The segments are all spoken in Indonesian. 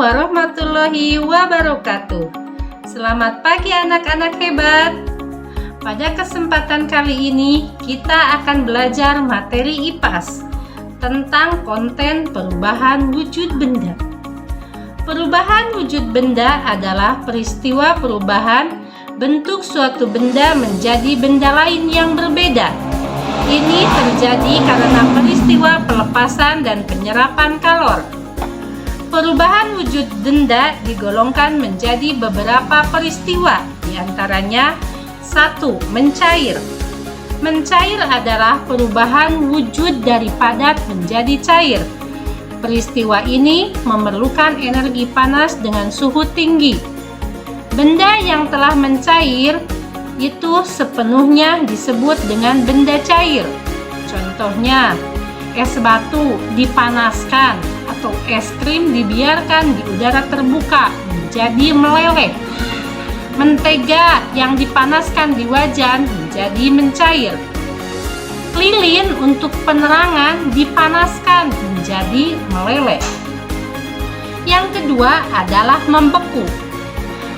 warahmatullahi wabarakatuh. Selamat pagi anak-anak hebat. Pada kesempatan kali ini kita akan belajar materi IPAS tentang konten perubahan wujud benda. Perubahan wujud benda adalah peristiwa perubahan bentuk suatu benda menjadi benda lain yang berbeda. Ini terjadi karena peristiwa pelepasan dan penyerapan kalor. Perubahan wujud benda digolongkan menjadi beberapa peristiwa, diantaranya 1. Mencair. Mencair adalah perubahan wujud dari padat menjadi cair. Peristiwa ini memerlukan energi panas dengan suhu tinggi. Benda yang telah mencair itu sepenuhnya disebut dengan benda cair. Contohnya, es batu dipanaskan atau es krim dibiarkan di udara terbuka menjadi meleleh. Mentega yang dipanaskan di wajan menjadi mencair. Lilin untuk penerangan dipanaskan menjadi meleleh. Yang kedua adalah membeku.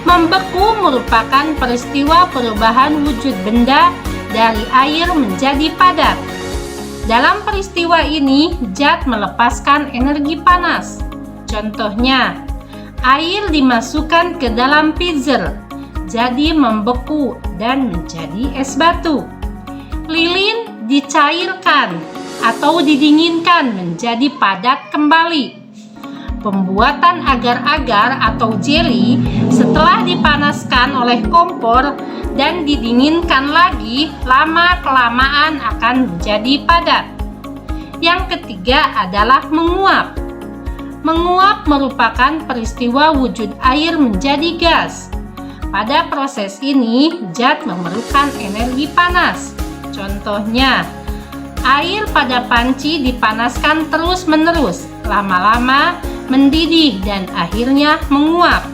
Membeku merupakan peristiwa perubahan wujud benda dari air menjadi padat. Dalam peristiwa ini, zat melepaskan energi panas. Contohnya, air dimasukkan ke dalam freezer, jadi membeku dan menjadi es batu. Lilin dicairkan atau didinginkan menjadi padat kembali. Pembuatan agar-agar atau jelly setelah dipanaskan oleh kompor dan didinginkan lagi, lama-kelamaan akan menjadi padat. Yang ketiga adalah menguap. Menguap merupakan peristiwa wujud air menjadi gas. Pada proses ini, zat memerlukan energi panas. Contohnya, air pada panci dipanaskan terus-menerus, lama-lama mendidih dan akhirnya menguap.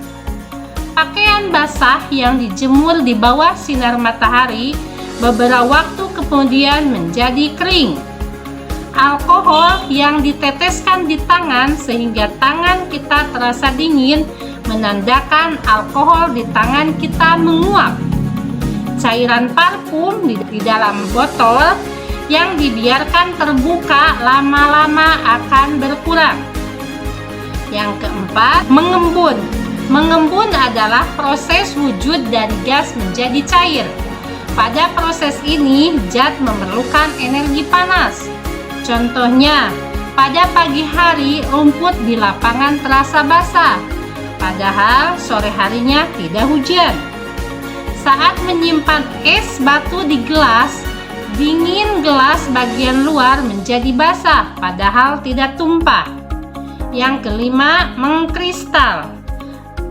Pakaian basah yang dijemur di bawah sinar matahari beberapa waktu kemudian menjadi kering. Alkohol yang diteteskan di tangan sehingga tangan kita terasa dingin menandakan alkohol di tangan kita menguap. Cairan parfum di dalam botol yang dibiarkan terbuka lama-lama akan berkurang. Yang keempat, mengembun. Mengembun adalah proses wujud dari gas menjadi cair. Pada proses ini, zat memerlukan energi panas. Contohnya, pada pagi hari rumput di lapangan terasa basah, padahal sore harinya tidak hujan. Saat menyimpan es batu di gelas, dingin gelas bagian luar menjadi basah, padahal tidak tumpah. Yang kelima, mengkristal.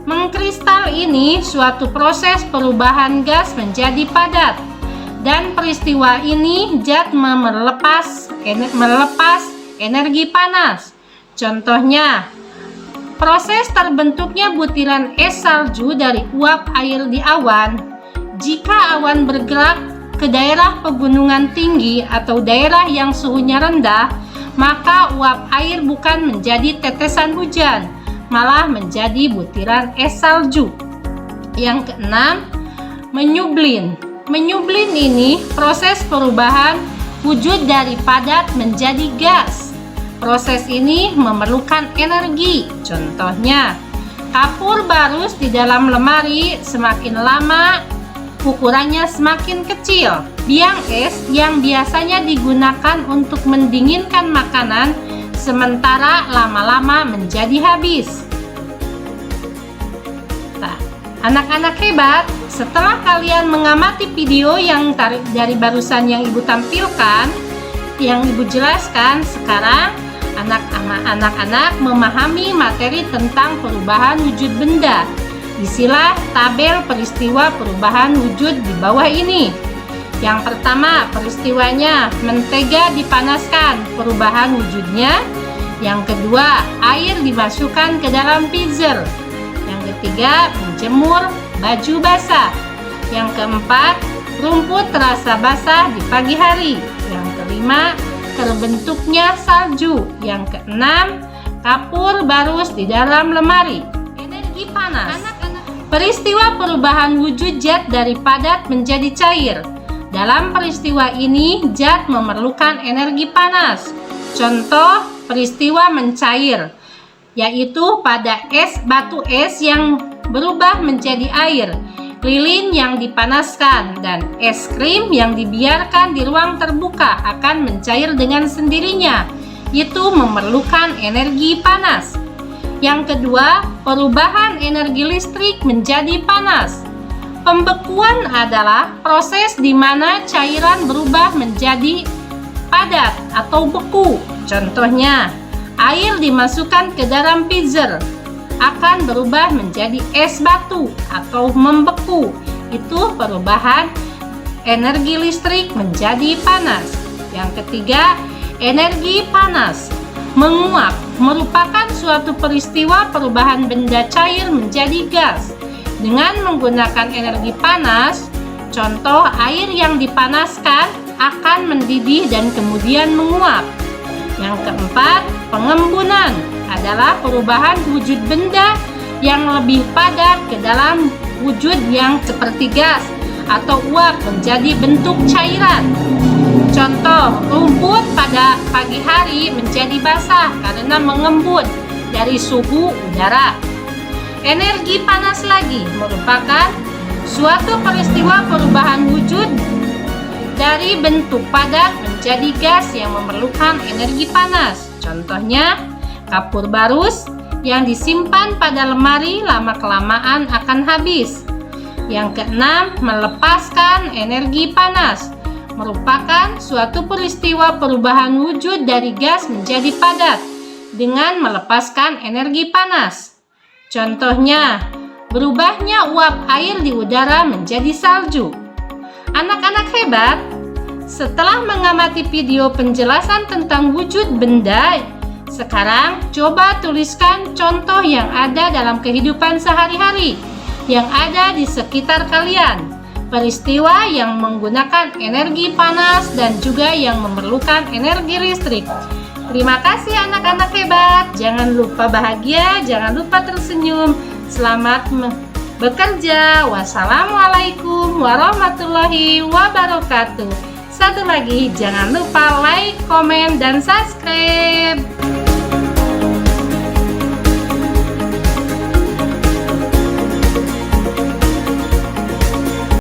Mengkristal ini suatu proses perubahan gas menjadi padat, dan peristiwa ini zat melepas energi panas. Contohnya, proses terbentuknya butiran es salju dari uap air di awan. Jika awan bergerak ke daerah pegunungan tinggi atau daerah yang suhunya rendah, maka uap air bukan menjadi tetesan hujan, malah menjadi butiran es salju. Yang keenam, menyublin. Menyublin ini proses perubahan wujud dari padat menjadi gas. Proses ini memerlukan energi. Contohnya, kapur barus di dalam lemari semakin lama ukurannya semakin kecil. Biang es yang biasanya digunakan untuk mendinginkan makanan sementara lama-lama menjadi habis. Nah, anak-anak hebat, setelah kalian mengamati video yang dari barusan yang Ibu tampilkan, yang Ibu jelaskan, sekarang anak-anak memahami materi tentang perubahan wujud benda. Isilah tabel peristiwa perubahan wujud di bawah ini. Yang pertama, peristiwanya mentega dipanaskan, perubahan wujudnya. Yang kedua, air dimasukkan ke dalam freezer. Yang ketiga, menjemur baju basah. Yang keempat, rumput terasa basah di pagi hari. Yang kelima, terbentuknya salju. Yang keenam, kapur barus di dalam lemari. energi panas. Peristiwa perubahan wujud zat dari padat menjadi cair. Dalam peristiwa ini, zat memerlukan energi panas. Contoh peristiwa mencair, yaitu pada batu es yang berubah menjadi air, lilin yang dipanaskan, dan es krim yang dibiarkan di ruang terbuka akan mencair dengan sendirinya. Itu memerlukan energi panas. Yang kedua, perubahan energi listrik menjadi panas. Pembekuan adalah proses di mana cairan berubah menjadi padat atau beku. Contohnya, air dimasukkan ke dalam freezer akan berubah menjadi es batu atau membeku. Itu perubahan energi listrik menjadi panas. Yang ketiga, energi panas. Menguap merupakan suatu peristiwa perubahan benda cair menjadi gas dengan menggunakan energi panas. Contoh, air yang dipanaskan akan mendidih dan kemudian menguap. Yang keempat, pengembunan adalah perubahan wujud benda yang lebih padat ke dalam wujud yang seperti gas atau uap menjadi bentuk cairan. Contoh, rumput pada pagi hari menjadi basah karena mengembun dari suhu udara. Energi panas lagi merupakan suatu peristiwa perubahan wujud dari bentuk padat menjadi gas yang memerlukan energi panas. Contohnya, kapur barus yang disimpan pada lemari lama-kelamaan akan habis. Yang keenam, melepaskan energi panas merupakan suatu peristiwa perubahan wujud dari gas menjadi padat dengan melepaskan energi panas. Contohnya, berubahnya uap air di udara menjadi salju. Anak-anak hebat, setelah mengamati video penjelasan tentang wujud benda, sekarang coba tuliskan contoh yang ada dalam kehidupan sehari-hari yang ada di sekitar kalian. Peristiwa yang menggunakan energi panas dan juga yang memerlukan energi listrik. Terima kasih anak-anak hebat. Jangan lupa bahagia, jangan lupa tersenyum. Selamat bekerja. Wassalamualaikum warahmatullahi wabarakatuh. Satu lagi, jangan lupa like, komen, dan subscribe.